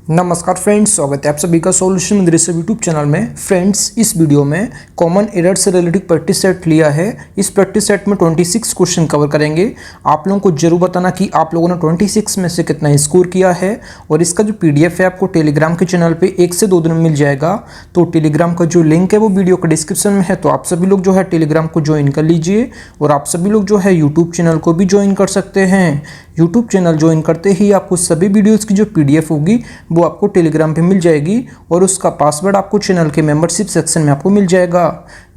नमस्कार फ्रेंड्स, स्वागत है आप सभी का सॉल्यूशन मदरसा यूट्यूब चैनल में। फ्रेंड्स, इस वीडियो में कॉमन एरर से रिलेटेड प्रैक्टिस सेट लिया है। इस प्रैक्टिस सेट में 26 क्वेश्चन कवर करेंगे। आप लोगों को जरूर बताना कि आप लोगों ने 26 में से कितना स्कोर किया है। और इसका जो PDF है आपको टेलीग्राम के चैनल पर 1 से 2 दिन में मिल जाएगा। तो टेलीग्राम का जो लिंक है वो वीडियो के डिस्क्रिप्शन में है। तो आप सभी लोग जो है टेलीग्राम को ज्वाइन कर लीजिए और आप सभी लोग जो है यूट्यूब चैनल को भी ज्वाइन कर सकते हैं। यूट्यूब चैनल ज्वाइन करते ही आपको सभी वीडियोज़ की जो PDF होगी वो आपको टेलीग्राम पे मिल जाएगी और उसका पासवर्ड आपको चैनल के मेंबरशिप सेक्शन में आपको मिल जाएगा।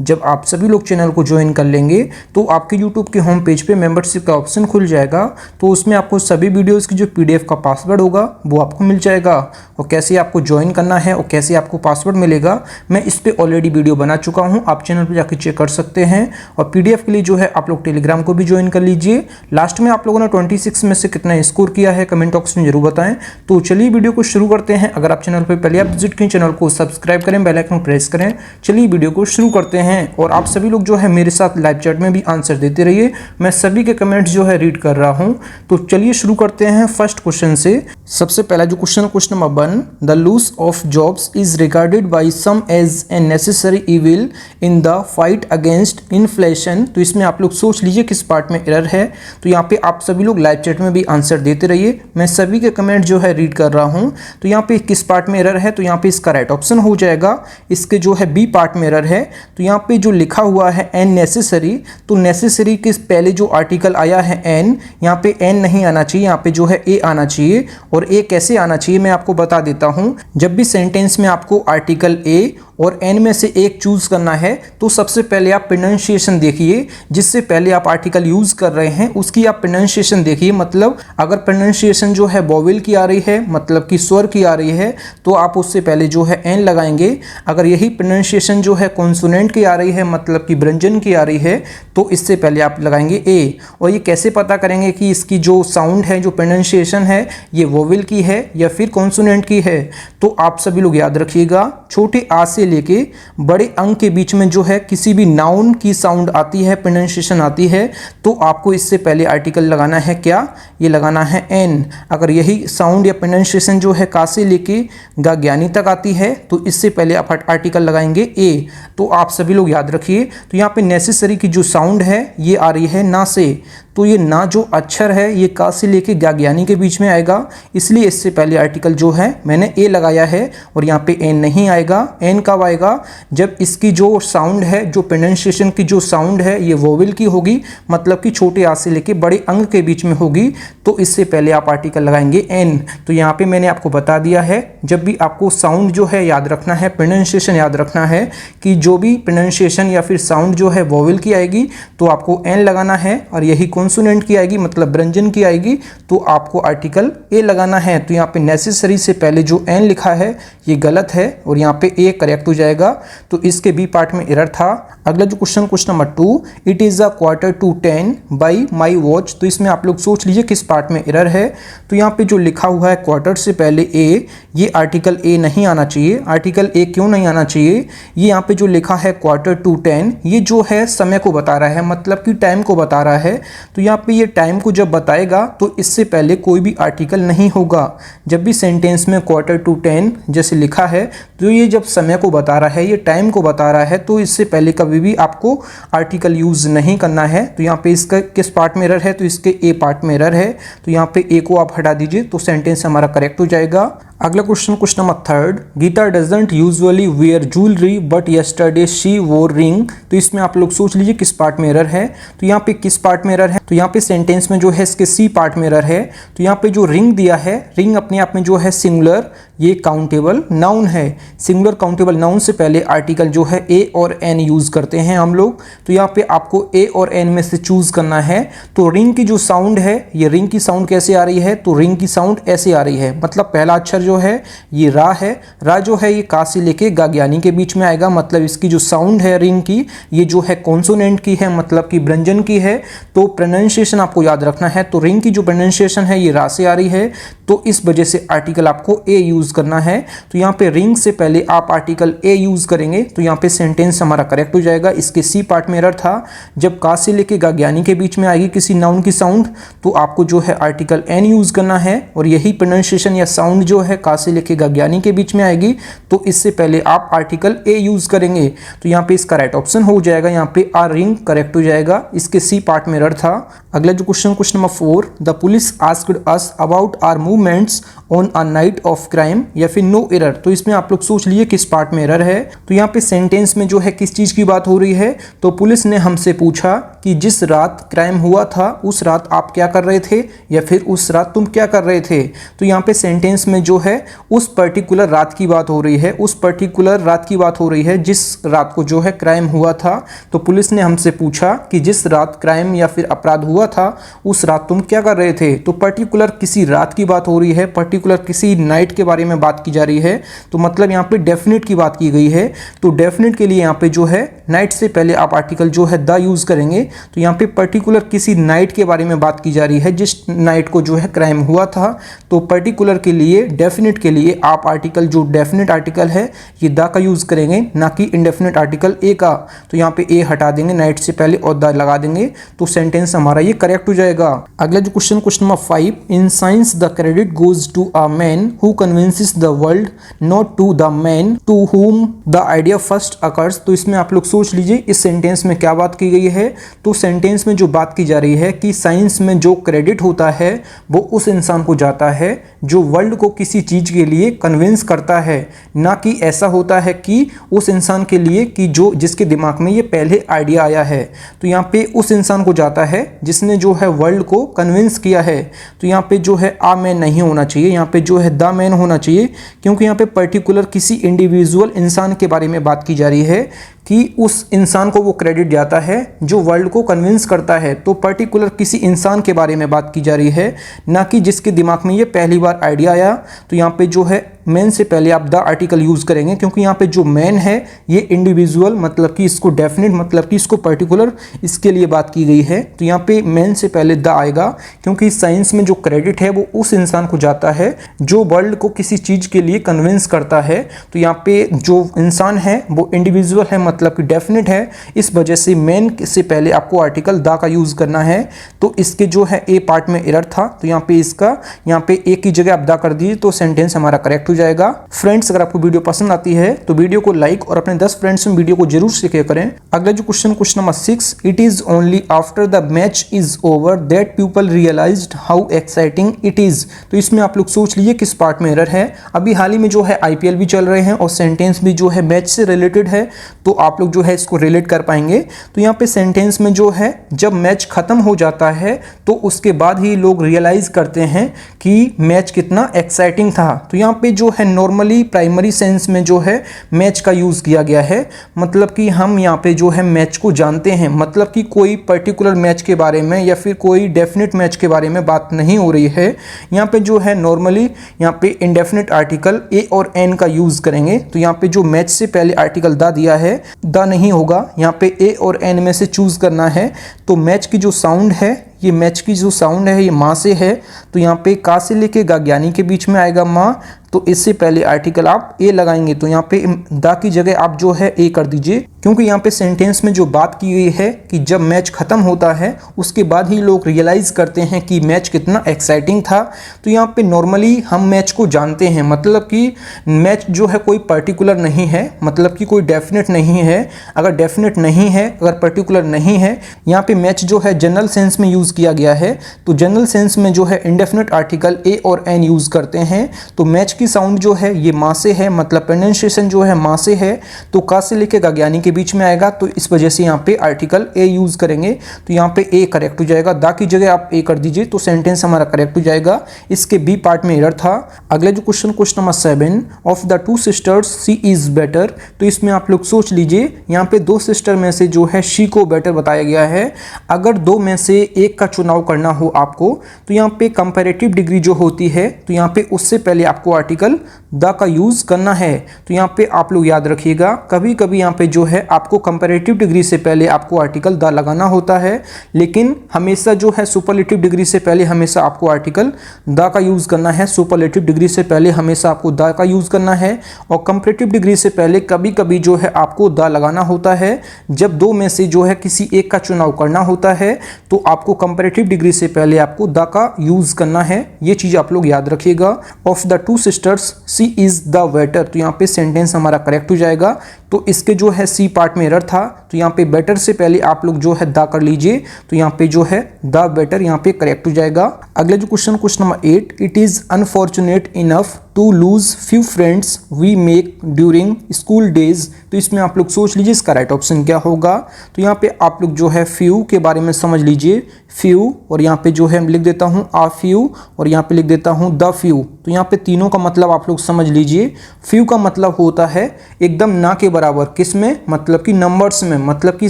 जब आप सभी लोग चैनल को ज्वाइन कर लेंगे तो आपके यूट्यूब के होम पेज पे मेंबरशिप का ऑप्शन खुल जाएगा। तो उसमें आपको सभी वीडियोस की जो PDF का पासवर्ड होगा वो आपको मिल जाएगा। और कैसे आपको ज्वाइन करना है और कैसे आपको पासवर्ड मिलेगा, मैं इस पर ऑलरेडी वीडियो बना चुका हूँ, आप चैनल पर जाकर चेक कर सकते हैं। और PDF के लिए जो है आप लोग टेलीग्राम को भी ज्वाइन कर लीजिए। लास्ट में आप लोगों ने 26 में से कितना स्कोर किया है कमेंट बॉक्स में जरूर बताएं। तो चलिए वीडियो को शुरू करते हैं। अगर आप चैनल पर पहले आप विजिट करें, चैनल को सब्सक्राइब करें, बेल आइकन प्रेस करें। चलिए वीडियो को शुरू करते हैं। और आप सभी लोग जो है मेरे साथ लाइव चैट में भी आंसर देते रहिए, मैं सभी के कमेंट्स जो है रीड कर रहा हूं। तो चलिए शुरू करते हैं फर्स्ट क्वेश्चन से। सबसे पहला जो क्वेश्चन है question number 1, the loss of jobs is regarded by some as a necessary evil in the fight against inflation. तो इसमें आप लोग सोच लीजिए किस पार्ट में एरर है। तो यहाँ पे आप सभी लोग लाइव चैट में भी आंसर देते रहिए, मैं सभी के कमेंट जो है रीड कर रहा हूँ। तो यहाँ पे किस पार्ट में एरर है, तो यहाँ पे इसका राइट ऑप्शन हो जाएगा। इसके जो है बी पार्ट में एरर है। तो यहाँ पे जो लिखा हुआ है एन नेसेसरी, तो नेसेसरी के पहले जो आर्टिकल आया है एन, यहाँ पे एन नहीं आना चाहिए, यहाँ पे जो है ए आना चाहिए। और ए कैसे आना चाहिए मैं आपको बता देता हूँ। जब भी सेंटेंस में आपको आर्टिकल ए और एन में से एक चूज करना है तो सबसे पहले आप प्रोनाउंसिएशन देखिए। जिससे पहले आप आर्टिकल यूज कर रहे हैं उसकी आप प्रोनाउंसिएशन देखिए। मतलब अगर प्रोनाउंसिएशन जो है वोवेल की आ रही है, मतलब कि स्वर की आ रही है, तो आप उससे पहले जो है एन लगाएंगे। अगर यही प्रोनाउंसिएशन जो है कॉन्सोनेंट की आ रही है, मतलब कि व्यंजन की आ रही है, तो इससे पहले आप लगाएंगे ए। और ये कैसे पता करेंगे कि इसकी जो साउंड है, जो प्रोनाउंसिएशन है, ये वोवेल की है या फिर कॉन्सोनेंट की है। तो आप सभी लोग याद रखिएगा, छोटे आ से लेके बड़े अंक के बीच में जो है किसी भी नाउन की साउंड आती है, प्रोनाउंसिएशन आती है, तो आपको इससे पहले आर्टिकल लगाना है क्या, ये लगाना है एन। अगर यही साउंड या प्रोनाउंसिएशन जो है का से लेके गा ज्ञानी तक आती है तो इससे पहले आप आर्टिकल लगाएंगे ए। तो आप सभी लोग याद रखिए। तो यहाँ पे नेसेसरी की जो साउंड है ये आ रही है ना से, तो ये ना जो अक्षर है ये का से लेके ज्ञानी के बीच में आएगा, इसलिए इससे पहले आर्टिकल जो है मैंने ए लगाया है। और यहाँ पे एन नहीं आएगा। एन कब आएगा, जब इसकी जो साउंड है, जो प्रोनाउंसिएशन की जो साउंड है ये वोवेल की होगी, मतलब कि छोटे आ से लेके बड़े अंक के बीच में होगी, तो इससे पहले आप आर्टिकल लगाएंगे एन। तो यहाँ पे मैंने आपको बता दिया है, जब भी आपको साउंड जो है याद रखना है, प्रोनाउंसिएशन याद रखना है कि जो भी प्रोनाउंसिएशन या फिर साउंड जो है वोवेल की आएगी तो आपको एन लगाना है। और यही कॉन्सोनेंट की आएगी, मतलब व्यंजन की आएगी, तो आपको आर्टिकल ए लगाना है। तो यहाँ पे नेसेसरी से पहले जो एन लिखा है ये गलत है और यहाँ पे ए करेक्ट हो जाएगा। तो इसके बी पार्ट में एरर था। अगला जो question number 2, it is a 9:45 by my watch. तो इसमें आप लोग सोच लीजिए किस पार्ट में एरर है। तो यहाँ पे जो लिखा हुआ है क्वार्टर से पहले ए, ये आर्टिकल ए नहीं आना चाहिए। आर्टिकल ए क्यों नहीं आना चाहिए, ये यहाँ पे जो लिखा है 9:45, ये जो है समय को बता रहा है, मतलब कि टाइम को बता रहा है। तो यहाँ पे ये टाइम को जब बताएगा तो इससे पहले कोई भी आर्टिकल नहीं होगा। जब भी सेंटेंस में 9:45 जैसे लिखा है तो ये जब समय को बता रहा है, ये टाइम को बता रहा है, तो इससे पहले कभी भी आपको आर्टिकल यूज नहीं करना है। तो यहाँ पे इसका किस पार्ट में एरर है, तो इसके ए पार्ट में एरर है। तो यहाँ पे ए को आप हटा दीजिए तो सेंटेंस हमारा करेक्ट हो जाएगा। अगला question number 3, Geeta doesn't usually wear jewellery but yesterday she wore ring. तो इसमें आप लोग सोच लीजिए किस पार्ट में एरर है। तो यहाँ पे किस पार्ट में एरर है, तो यहाँ पे सेंटेंस में जो है इसके सी पार्ट में एरर है। तो यहाँ पे जो रिंग दिया है, रिंग अपने आप में जो है सिंगुलर, ये काउंटेबल नाउन है। सिंगुलर काउंटेबल नाउन से पहले आर्टिकल जो है ए और एन यूज करते हैं हम लोग। तो यहाँ पे आपको ए और एन में से चूज करना है। तो रिंग की जो साउंड है, ये रिंग की साउंड कैसे आ रही है, तो रिंग की साउंड ऐसे आ रही है। मतलब पहला अक्षर जो है ये रा है। रा जो है ये का से लेके ज्ञानी के बीच में आएगा, मतलब इसकी जो साउंड है रिंग की ये जो है कॉन्सोनेंट की है, मतलब कि व्यंजन की है। तो प्रोनाउंसिएशन आपको याद रखना है। तो रिंग की जो प्रोनाउंसिएशन है ये रा से आ रही है, तो इस वजह से आर्टिकल आपको ए यूज यूज करना है। तो यहाँ पे रिंग से पहले आप आर्टिकल ए यूज करेंगे तो यहाँ पे सेंटेंस हमारा करेक्ट हो जाएगा। इसके सी पार्ट में एरर था, जब का से लेके गाज्ञानी के बीच में आएगी किसी नाउन की साउंड तो आपको जो है आर्टिकल एन यूज करना है, और यही प्रोनाउंसिएशन या साउंड जो है का से लेके गाज्ञानी के बीच में आएगी तो इससे पहले आप आर्टिकल ए यूज करेंगे। तो यहाँ पे इसका राइट ऑप्शन हो जाएगा, यहाँ पे आर रिंग करेक्ट हो जाएगा। इसके सी पार्ट में एरर था। अगला जो question number 4, the police asked us about our movements on a night of crime, या फिर नो एरर। तो इसमें आप लोग सोच लिए किस पार्ट में एरर है। तो यहाँ पे सेंटेंस में जो है किस चीज की बात हो रही है, तो पुलिस ने हमसे पूछा कि जिस रात क्राइम हुआ था उस रात आप क्या कर रहे थे, या फिर उस रात तुम क्या कर रहे थे। तो यहाँ पे सेंटेंस में जो है उस पर्टिकुलर रात की बात हो रही है, उस पर्टिकुलर रात की बात हो रही है जिस रात को जो है क्राइम हुआ था। तो पुलिस ने हमसे पूछा कि जिस रात क्राइम या फिर अपराध हुआ था उस रात तुम क्या कर रहे थे। तो पर्टिकुलर किसी रात की बात हो रही है, पर्टिकुलर किसी नाइट के बारे में बात की जा रही है, तो मतलब यहाँ पे डेफिनेट की बात की गई है। तो डेफिनेट के लिए यहाँ पे जो है नाइट से पहले आप आर्टिकल जो है द यूज करेंगे। तो यहाँ पे पर्टिकुलर किसी नाइट के बारे में बात की जा रही है जिस नाइट को जो है क्राइम हुआ था। तो पर्टिकुलर के लिए, डेफिनेट के लिए आप आर्टिकल जो डेफिनेट आर्टिकल है ये द का यूज करेंगे, ना कि इंडेफिनेट आर्टिकल ए का। तो यहाँ पे ए हटा देंगे नाइट से पहले और द लगा देंगे, तो सेंटेंस हमारा ये करेक्ट हो जाएगा। अगला जो question number 5, in science the credit goes to a man who convinces the world, not to the man to whom the idea first occurs. तो इसमें आप लोग सोच लीजिए इस सेंटेंस में क्या बात की गई है। तो सेंटेंस में जो बात की जा रही है कि साइंस में जो क्रेडिट होता है वो उस इंसान को जाता है जो वर्ल्ड को किसी चीज के लिए कन्विंस करता है, ना कि ऐसा होता है कि उस इंसान के लिए कि जो जिसके दिमाग में ये पहले आइडिया आया है। तो यहाँ पे उस इंसान को जाता है जिसने जो है वर्ल्ड को कन्विंस किया है। तो यहाँ पे जो है आ मैन नहीं होना चाहिए, यहाँ पे जो है द मैन होना चाहिए, क्योंकि यहाँ पे पर्टिकुलर किसी इंडिविजुअल इंसान के बारे में बात की जा रही है कि उस इंसान को वो क्रेडिट जाता है जो वर्ल्ड को कन्विंस करता है। तो पर्टिकुलर किसी इंसान के बारे में बात की जा रही है, ना कि जिसके दिमाग में ये पहली बार आइडिया आया। तो यहाँ पे जो है मैन से पहले आप द आर्टिकल यूज करेंगे, क्योंकि यहाँ पे जो मैन है ये इंडिविजुअल मतलब कि इसको डेफिनेट मतलब कि इसको पर्टिकुलर इसके लिए बात की गई है। तो यहाँ पे मैन से पहले द आएगा, क्योंकि साइंस में जो क्रेडिट है वो उस इंसान को जाता है जो वर्ल्ड को किसी चीज के लिए कन्विंस करता है। तो यहाँ पे जो इंसान है वो इंडिविजुअल है मतलब कि डेफिनेट है, इस वजह से मैन से पहले आपको आर्टिकल द का यूज करना है। तो इसके जो है ए पार्ट में एरर था, तो यहाँ पे इसका यहाँ पे ए की जगह आप द कर दीजिए तो सेंटेंस हमारा करेक्ट हो जाएगा। फ्रेंड्स, अगर आपको वीडियो पसंद आती है तो वीडियो को लाइक और अपने 10 फ्रेंड्स में वीडियो को जरूर शेयर करें। अगला जो question number 6, it is only after the match is over that people realised how exciting it is. तो इसमें आप लोग सोच लीजिए किस पार्ट में एरर है। अभी हाल ही में जो है आईपीएल भी चल रहे हैं और सेंटेंस भी जो है मैच से रिलेटेड है, तो आप लोग जो है इसको रिलेट कर पाएंगे। तो यहाँ पे सेंटेंस में जो है जब मैच खत्म हो जाता है तो उसके बाद ही लोग रियलाइज करते हैं कि मैच कितना एक्साइटिंग था। तो यहाँ पे जो है नॉर्मली प्राइमरी सेंस में जो है मैच का यूज किया गया है, मतलब कि हम यहाँ पे जो है मैच को जानते हैं, मतलब कि कोई पर्टिकुलर मैच के बारे में या फिर कोई डेफिनेट मैच के बारे में बात नहीं हो रही है। यहाँ पे जो है नॉर्मली यहाँ पे इंडेफिनेट आर्टिकल ए और एन का यूज करेंगे। तो यहाँ पे जो मैच से पहले आर्टिकल द दिया है, द नहीं होगा, यहाँ पे ए और एन में से चूज करना है। तो मैच की जो साउंड है, ये मैच की जो साउंड है ये माँ से है, तो यहाँ पे का से लेके गाज्ञानी के बीच में आएगा माँ। तो इससे पहले आर्टिकल आप ए लगाएंगे, तो यहाँ पे द की जगह आप जो है ए कर दीजिए, क्योंकि यहाँ पे सेंटेंस में जो बात की गई है कि जब मैच खत्म होता है उसके बाद ही लोग रियलाइज करते हैं कि मैच कितना एक्साइटिंग था। तो यहाँ पे नॉर्मली हम मैच को जानते हैं, मतलब कि मैच जो है कोई पर्टिकुलर नहीं है, मतलब कि कोई डेफिनेट नहीं है। अगर डेफिनेट नहीं है, अगर पर्टिकुलर नहीं है, यहाँ पे मैच जो है जनरल सेंस में यूज किया गया है। तो जनरल सेंस में जो है इंडेफिनेट आर्टिकल ए और एन यूज करते हैं। तो मैच की साउंड जो है ये माँ से है, मतलब प्रोनाउंसिएशन जो है माँ से है, तो का से लेके गाज्ञानी के बीच में आएगा। तो इस वजह से यहाँ पे आर्टिकल ए यूज करेंगे, तो यहाँ पे ए करेक्ट हो जाएगा। दा की जगह आप ए कर दीजिए तो सेंटेंस हमारा करेक्ट हो जाएगा। इसके बी पार्ट में एरर था। अगला जो question number 7, of the 2 sisters she is better. तो इसमें आप लोग सोच लीजिए, यहाँ पे 2 सिस्टर में से जो है शी को बेटर बताया गया है। अगर 2 में से एक का चुनाव करना हो आपको, तो यहाँ पे कंपैरेटिव डिग्री जो होती है, तो यहाँ पे उससे पहले आपको आर्टिकल द का यूज़ करना है। तो यहाँ पे आप लोग याद रखिएगा, कभी कभी यहाँ पे जो है आपको कंपैरेटिव डिग्री से पहले आपको आर्टिकल द लगाना होता है, लेकिन हमेशा जो है सुपरलेटिव डिग्री से पहले हमेशा आपको आर्टिकल द का यूज़ करना है। सुपरलेटिव डिग्री से पहले हमेशा आपको द का यूज़ करना है, और कंपैरेटिव डिग्री से पहले कभी कभी जो है आपको द लगाना होता है। जब दो में से जो है किसी एक का चुनाव करना होता है तो आपको कंपैरेटिव डिग्री से पहले आपको द का यूज़ करना है। ये चीज़ आप लोग याद रखिएगा। Of the two sisters she is the better, तो यहाँ पे सेंटेंस हमारा करेक्ट हो जाएगा। तो इसके जो है सी पार्ट में एरर था, तो यहाँ पे बेटर से पहले आप लोग जो है द कर लीजिए, तो यहाँ पे जो है द बेटर यहाँ पे करेक्ट हो जाएगा। अगला जो question number 8, it is unfortunate enough to lose few friends we make during school days. तो इसमें आप लोग सोच लीजिए इसका राइट ऑप्शन क्या होगा। तो यहाँ पे आप लोग जो है फ्यू के बारे में समझ लीजिए, फ्यू, और यहाँ पे जो है लिख देता हूँ आ फ्यू, और यहाँ पे लिख देता हूँ द फ्यू। तो यहाँ पे तीनों का मतलब आप लोग समझ लीजिए। फ्यू का मतलब होता है एकदम ना के बराबर, किस में, मतलब कि नंबर्स में, मतलब कि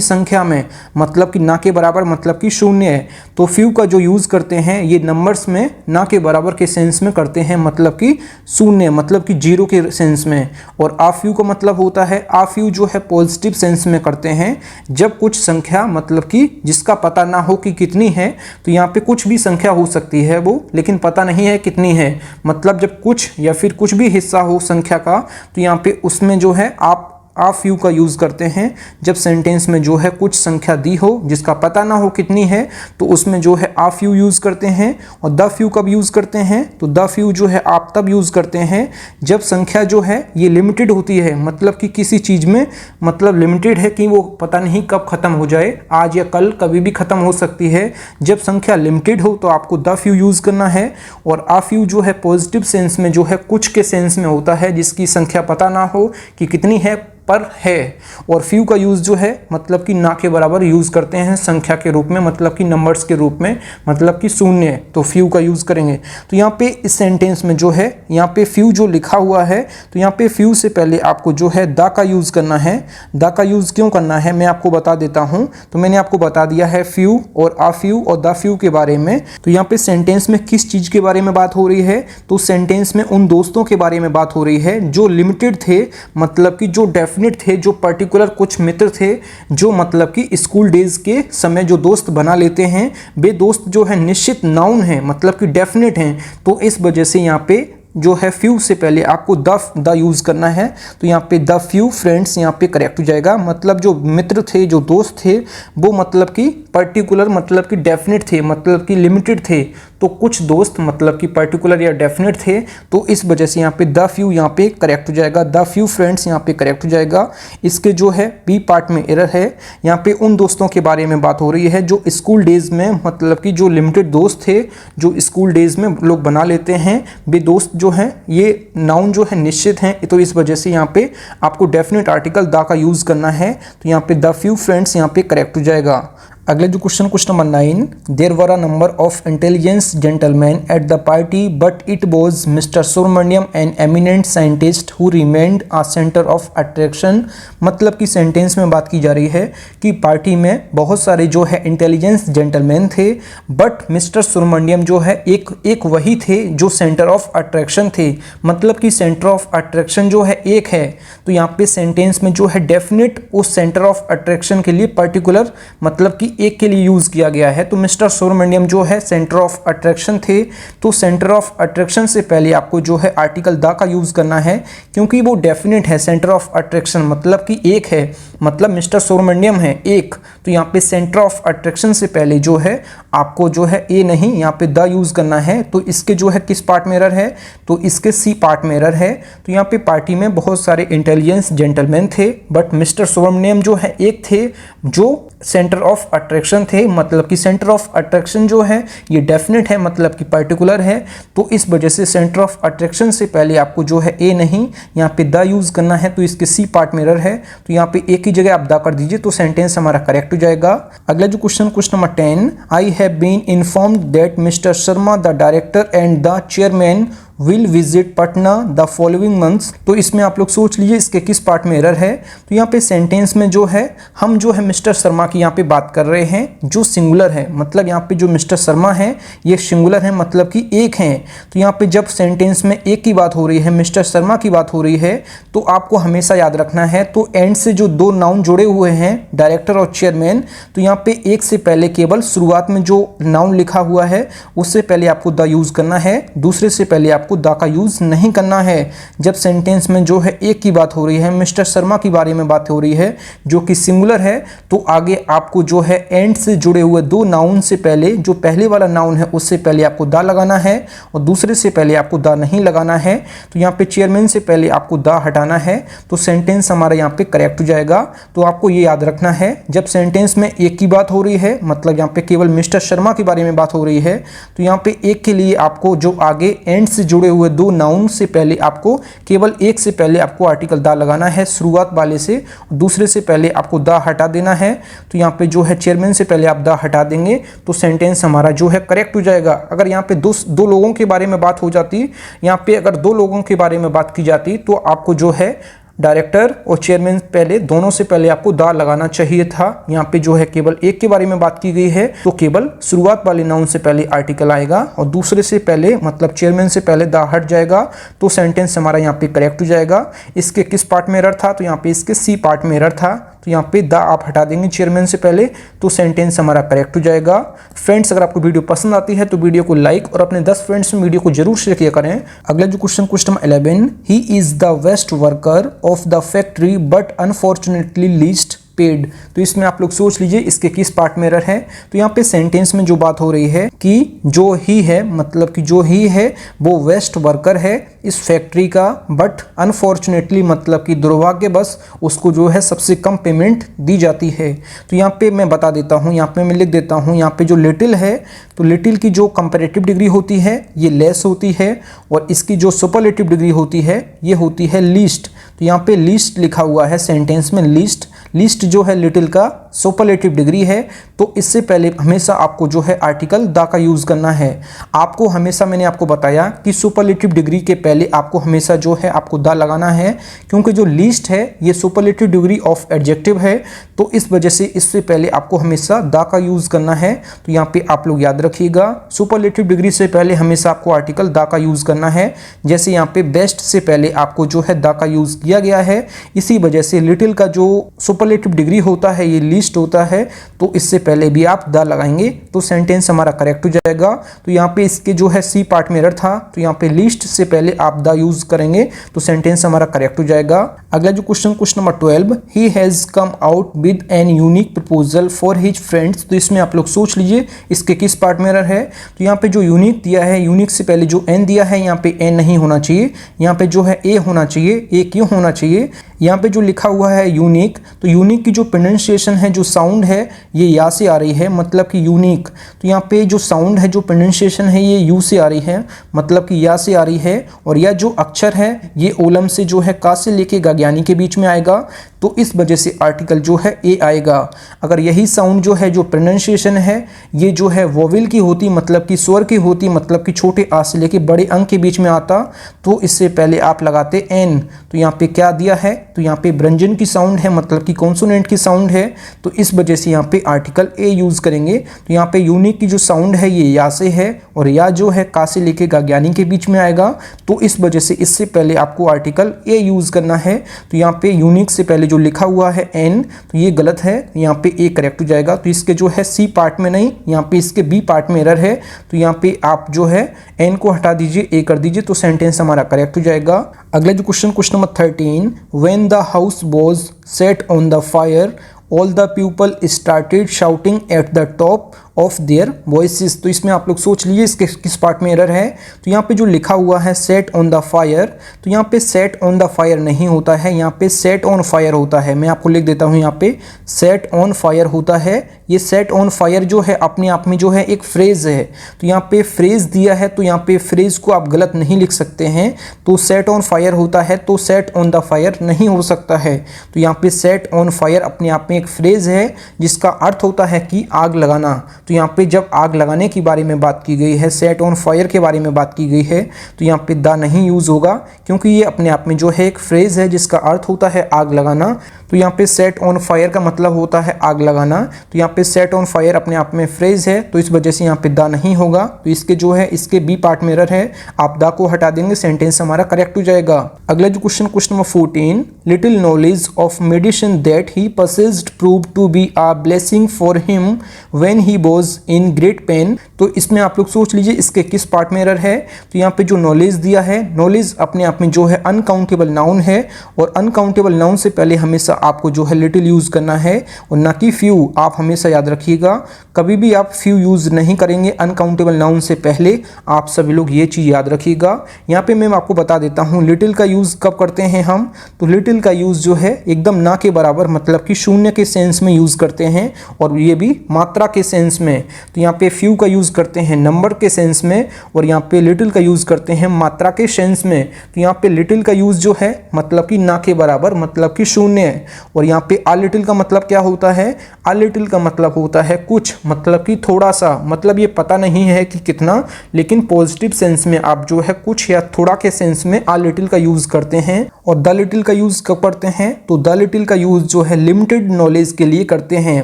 संख्या में, मतलब कि ना के बराबर मतलब कि शून्य है। तो फ्यू का जो यूज़ करते हैं ये नंबर्स में ना के बराबर के सेंस में करते हैं, मतलब कि शून्य, मतलब कि जीरो के सेंस में। और आ फ्यू का मतलब होता है, आ फ्यू जो है पॉजिटिव सेंस में करते हैं, जब कुछ संख्या मतलब कि जिसका पता ना हो कि कितनी है। तो यहाँ पे कुछ भी संख्या हो सकती है वो, लेकिन पता नहीं है कितनी है, मतलब जब कुछ या फिर कुछ भी हिस्सा हो संख्या का, तो यहाँ पे उसमें जो है आप आ फ्यू का यूज़ करते हैं। जब सेंटेंस में जो है कुछ संख्या दी हो जिसका पता ना हो कितनी है, तो उसमें जो है आ फ्यू यूज़ करते हैं। और द फ्यू कब यूज़ करते हैं, तो द फ्यू जो है आप तब यूज़ करते हैं जब संख्या जो है ये लिमिटेड होती है, मतलब कि किसी चीज़ में मतलब लिमिटेड है कि वो पता नहीं कब ख़त्म हो जाए, आज या कल कभी भी ख़त्म हो सकती है। जब संख्या लिमिटेड हो तो आपको द फ्यू यूज़ करना है। और आ फ्यू जो है पॉजिटिव सेंस में जो है कुछ के सेंस में होता है, जिसकी संख्या पता ना हो कि कितनी है पर है। और फ्यू का यूज़ जो है मतलब कि ना के बराबर यूज़ करते हैं संख्या के रूप में, मतलब कि नंबर्स के रूप में, मतलब कि शून्य, तो फ्यू का यूज़ करेंगे। तो यहाँ पे इस सेंटेंस में जो है यहाँ पे फ्यू जो लिखा हुआ है, तो यहाँ पे फ्यू से पहले आपको जो है द का यूज़ करना है। द का यूज़ क्यों करना है मैं आपको बता देता हूँ। तो मैंने आपको बता दिया है फ्यू और आ फ्यू और द फ्यू के बारे में। तो यहाँ पे सेंटेंस में किस चीज़ के बारे में बात हो रही है, तो सेंटेंस में उन दोस्तों के बारे में बात हो रही है जो लिमिटेड थे, मतलब कि जो थे, जो पर्टिकुलर कुछ मित्र थे, जो मतलब कि स्कूल डेज के समय जो दोस्त बना लेते हैं, वे दोस्त जो है निश्चित नाउन है, मतलब कि डेफिनेट हैं। तो इस वजह से यहाँ पे जो है फ्यू से पहले आपको द यूज़ करना है। तो यहाँ पे द फ्यू फ्रेंड्स यहाँ पे करेक्ट हो जाएगा, मतलब जो मित्र थे, जो दोस्त थे, वो मतलब कि पर्टिकुलर मतलब कि डेफिनेट थे, मतलब कि लिमिटेड थे। तो कुछ दोस्त मतलब कि पर्टिकुलर या डेफिनेट थे, तो इस वजह से यहाँ पे द फ्यू यहाँ पे करेक्ट हो जाएगा। द फ्यू फ्रेंड्स यहाँ पे करेक्ट हो जाएगा। इसके जो है बी पार्ट में एरर है। यहाँ पे उन दोस्तों के बारे में बात हो रही है जो स्कूल डेज में, मतलब कि जो लिमिटेड दोस्त थे, जो स्कूल डेज में लोग बना लेते हैं, वे दोस्त जो हैं ये नाउन जो है निश्चित हैं। तो इस वजह से यहाँ पे आपको डेफिनेट आर्टिकल द का यूज़ करना है। तो यहाँ पे द फ्यू फ्रेंड्स यहाँ पे करेक्ट हो जाएगा। अगले जो question number 9, there were a number of intelligence gentleman at the party but it was mister Subramanyam an eminent scientist who remained a centre of attraction. मतलब कि सेंटेंस में बात की जा रही है कि पार्टी में बहुत सारे जो है इंटेलिजेंस जेंटलमैन थे, बट मिस्टर सुब्रमण्यम जो है एक वही थे जो सेंटर ऑफ अट्रैक्शन थे, मतलब कि सेंटर ऑफ अट्रैक्शन जो है एक है। तो यहाँ पे सेंटेंस में जो है डेफिनेट उस सेंटर ऑफ अट्रैक्शन के लिए पर्टिकुलर मतलब कि एक के लिए यूज़ किया गया है। तो मिस्टर सुब्रमण्यम जो है सेंटर ऑफ अट्रैक्शन थे। तो सेंटर ऑफ अट्रैक्शन से पहले आपको जो है आर्टिकल द का यूज़ करना है, क्योंकि वो डेफिनेट है। सेंटर ऑफ अट्रैक्शन मतलब कि एक है, मतलब मिस्टर सुब्रमण्यम है एक। तो यहाँ पे सेंटर ऑफ अट्रैक्शन से पहले जो है आपको जो है ए नहीं, यहाँ पे द यूज़ करना है। तो इसके जो है किस पार्ट में एरर है, तो इसके सी पार्ट में एरर है। तो यहाँ पे पार्टी में बहुत सारे इंटेलिजेंस जेंटलमैन थे, बट मिस्टर सुब्रमण्यम जो है एक थे जो सेंटर ऑफ अट्रैक्शन थे, मतलब कि सेंटर ऑफ अट्रैक्शन जो है ये डेफिनेट है, मतलब कि पर्टिकुलर है। तो इस वजह से सेंटर ऑफ अट्रैक्शन से पहले आपको जो है ए नहीं, यहाँ पे द यूज़ करना है। तो इसके सी पार्ट में एरर है। तो यहाँ पे एक ही जगह आप द कर दीजिए तो सेंटेंस हमारा करेक्ट हो जाएगा। अगला जो question number 10, I have been informed that mister Sharma the director and the chairman will visit Patna the following months. तो इसमें आप लोग सोच लीजिए इसके किस पार्ट में एरर है। तो यहाँ पे सेंटेंस में जो है हम जो है मिस्टर शर्मा की यहाँ पे बात कर रहे हैं जो सिंगुलर है, मतलब यहाँ पे जो मिस्टर शर्मा है ये सिंगुलर है, मतलब कि एक है। तो यहाँ पे जब सेंटेंस में एक की बात हो रही है, मिस्टर शर्मा की बात हो रही है, तो आपको हमेशा याद रखना है तो एंड से जो दो नाउन जुड़े हुए हैं डायरेक्टर और चेयरमैन, तो यहाँ पे एक से पहले केवल शुरुआत में जो नाउन लिखा हुआ है उससे पहले आपको द यूज करना है, दूसरे से पहले आपको द का यूज नहीं करना है। जब सेंटेंस में जो है एक की बात हो रही है, मिस्टर शर्मा की बारे में बात हो रही है जो कि सिंगुलर है, तो आगे आपको जो है एंड से जुड़े हुए दो नाउन से पहले जो पहले वाला नाउन है उससे पहले आपको द लगाना है और दूसरे से पहले आपको द नहीं लगाना है। तो यहाँ पे चेयरमैन से पहले आपको द हटाना है, तो सेंटेंस हमारा यहाँ पे करेक्ट हो जाएगा। तो आपको ये याद रखना है जब सेंटेंस में एक की बात हो रही है, मतलब यहाँ पे केवल मिस्टर शर्मा के बारे में बात हो रही है, तो यहाँ पे एक के लिए आपको जो आगे एंड से जुड़े हुए दो नाउन से पहले आपको केवल एक से पहले आपको आर्टिकल द लगाना है शुरुआत वाले से, दूसरे से पहले आपको द हटा देना है। तो यहाँ पे जो है चेयरमैन से पहले आप द हटा देंगे तो सेंटेंस हमारा जो है करेक्ट हो जाएगा। अगर यहाँ पे दो लोगों के बारे में बात हो जाती, यहाँ पे अगर दो लोगों के बारे में बात की जाती तो आपको जो है डायरेक्टर और चेयरमैन पहले दोनों से पहले आपको द लगाना चाहिए था। यहाँ पे जो है केवल एक के बारे में बात की गई है तो केवल शुरुआत वाले नाउन से पहले आर्टिकल आएगा और दूसरे से पहले मतलब चेयरमैन से पहले द हट जाएगा, तो सेंटेंस हमारा यहाँ पे करेक्ट हो जाएगा। इसके किस पार्ट में एरर था, तो यहाँ पे इसके सी पार्ट में एरर था, तो यहाँ पे द आप हटा देंगे चेयरमैन से पहले, तो सेंटेंस हमारा करेक्ट हो जाएगा। फ्रेंड्स अगर आपको वीडियो पसंद आती है तो वीडियो को लाइक और अपने 10 फ्रेंड्स में वीडियो को जरूर शेयर किया करें। अगला जो question number 11, he is the best worker of the factory but unfortunately least paid. तो इसमें आप लोग सोच लीजिए इसके किस पार्ट में एरर है। तो यहाँ पे सेंटेंस में जो बात हो रही है कि जो ही है, मतलब कि जो ही है वो वेस्ट वर्कर है इस फैक्ट्री का, बट अनफॉर्चुनेटली मतलब कि दुर्भाग्यवश उसको जो है सबसे कम पेमेंट दी जाती है। तो यहाँ पे मैं बता देता हूँ, यहाँ पे मैं लिख देता हूँ, यहाँ पे जो लिटिल है तो लिटिल की जो कंपैरेटिव डिग्री होती है ये लेस होती है और इसकी जो सुपरलेटिव डिग्री होती है ये होती है लीस्ट। तो यहाँ पे लीस्ट लिखा हुआ है सेंटेंस में, लीस्ट जो है लिटिल का सुपरलेटिव डिग्री है। तो इससे पहले हमेशा आपको जो है आर्टिकल द का यूज करना है। आपको हमेशा मैंने आपको बताया कि सुपरलेटिव डिग्री के पहले आपको हमेशा जो है आपको द लगाना है, क्योंकि जो लीस्ट है ये सुपरलेटिव डिग्री ऑफ एडजेक्टिव है, तो इस वजह से इससे पहले आपको हमेशा द का यूज करना है। तो यहाँ पे आप लोग याद रखिएगा सुपरलेटिव डिग्री से पहले हमेशा आपको आर्टिकल द का यूज करना है। जैसे यहाँ पे बेस्ट से पहले आपको जो है द का यूज किया गया है, इसी वजह से लिटिल का जो सुपरलेटिव डिग्री होता है ये लीस्ट होता है, तो इससे पहले भी आप द लगाएंगे तो सेंटेंस हमारा करेक्ट हो जाएगा। तो यहाँ पे इसके जो है सी पार्ट में एरर था, तो यहाँ पे लीस्ट से पहले आप द यूज करेंगे तो सेंटेंस हमारा करेक्ट हो जाएगा। अगला जो question number 12, he has come out with an unique proposal for his friends. तो इसमें आप लोग सोच लीजिए इसके किस पार्ट में एरर है। तो यहाँ पे जो यूनिक दिया है, यूनिक से पहले जो एन दिया है यहाँ पे एन नहीं होना चाहिए, यहाँ पे जो है ए होना चाहिए। ए क्यों होना चाहिए, यहाँ पे जो लिखा हुआ है यूनिक, तो यूनिक की जो प्रोनाउंसिएशन है, जो साउंड है ये या से आ रही है, मतलब कि यूनिक। तो यहाँ पे जो साउंड है, जो प्रोनाउंसिएशन है ये यू से आ रही है, मतलब कि या से आ रही है। और यह जो अक्षर है ये ओलम से जो है का से लेके गाज्ञानी के बीच में आएगा, तो इस वजह से आर्टिकल जो है ए आएगा। अगर यही साउंड जो है, जो प्रोनाउंसिएशन है ये जो है वोवेल की होती, मतलब कि स्वर की होती, मतलब कि छोटे आ से लेके बड़े अंक के बीच में आता, तो इससे पहले आप लगाते एन। तो यहाँ पे क्या दिया है, तो यहाँ पे व्यंजन की साउंड है, मतलब कि कॉन्सोनेंट की साउंड है, तो इस वजह से यहाँ पे आर्टिकल ए यूज करेंगे। तो यहाँ पे यूनिक की जो साउंड है ये या से है और या जो है का से लेके गाज्ञानी के बीच में आएगा, तो इस वजह से इससे पहले आपको आर्टिकल ए यूज करना है। तो यहाँ पे यूनिक से पहले जो लिखा हुआ है एन, तो ये गलत है, यहाँ पे ए करेक्ट हो जाएगा। तो इसके जो है सी पार्ट में नहीं, यहाँ पे इसके बी पार्ट में एरर है, तो यहाँ पे आप जो है एन को हटा दीजिए, ए कर दीजिए, तो सेंटेंस हमारा करेक्ट हो जाएगा। अगला जो question number 13, when the house was set on the fire all the people started shouting at the top of their voices. तो इसमें आप लोग सोच लीजिए इसके किस पार्ट में एरर है। तो यहाँ पे जो लिखा हुआ है सेट ऑन द फायर, तो यहाँ पे सेट ऑन द फायर नहीं होता है, यहाँ पे सेट ऑन फायर होता है। मैं आपको लिख देता हूँ, यहाँ पे सेट ऑन फायर होता है। ये सेट ऑन फायर जो है अपने आप में जो है एक फ्रेज है, तो यहाँ पे फ्रेज दिया है, तो यहाँ पे फ्रेज को आप गलत नहीं लिख सकते हैं। तो सेट ऑन फायर होता है तो सेट ऑन द फायर नहीं हो सकता है। तो यहाँ पे सेट ऑन फायर अपने आप में एक फ्रेज है जिसका अर्थ होता है कि आग लगाना। तो यहाँ पे जब आग लगाने की बारे में बात की गई है, सेट ऑन फायर के बारे में बात की गई है, तो यहाँ पे द नहीं यूज़ होगा, क्योंकि ये अपने आप में जो है एक फ्रेज़ है जिसका अर्थ होता है आग लगाना। तो यहाँ पे सेट ऑन फायर का मतलब होता है आग लगाना, तो यहाँ पे सेट ऑन फायर अपने आप में फ्रेज़ है, तो इस वजह से यहाँ पे द नहीं होगा। तो इसके जो है इसके बी पार्ट में एरर है, आप द को हटा देंगे, सेंटेंस हमारा करेक्ट हो जाएगा। अगला जो question number 14, little knowledge of medicine that he possessed proved to be a blessing for him when he was in great pain। तो इसमें आप लोग सोच लीजिए इसके किस पार्ट में एरर है। तो यहाँ पे जो नॉलेज दिया है, नॉलेज अपने आप में जो है अनकाउंटेबल नाउन है, और अनकाउंटेबल नाउन से पहले हमेशा आपको जो है लिटिल यूज़ करना है और ना कि फ्यू। आप हमेशा याद रखिएगा, कभी भी आप फ्यू यूज़ नहीं करेंगे अनकाउंटेबल नाउन से पहले। आप सभी लोग ये चीज़ याद रखिएगा। यहाँ पे मैं आपको बता देता हूँ लिटिल का यूज़ कब करते हैं हम। तो लिटिल का यूज़ जो है एकदम ना के बराबर, मतलब कि शून्य के सेंस में यूज़ करते हैं, और ये भी मात्रा के सेंस में। तो यहाँ पे फ्यू का यूज़ करते हैं नंबर के सेंस में, और यहाँ पे लिटिल का यूज़ करते हैं मात्रा के सेंस में। तो यहाँ पे लिटिल का यूज़ जो है मतलब कि ना के बराबर, मतलब कि शून्य। और यहाँ पे आ लिटिल का मतलब क्या होता है, आ लिटिल का मतलब होता है कुछ, मतलब कि थोड़ा सा, मतलब ये पता नहीं है कि कितना, लेकिन पॉजिटिव सेंस में आप जो है कुछ या थोड़ा के सेंस में आ लिटिल का यूज़ करते हैं। और द लिटिल का यूज़ कब करते हैं, तो द लिटिल का यूज़ जो है लिमिटेड नॉलेज के लिए करते हैं,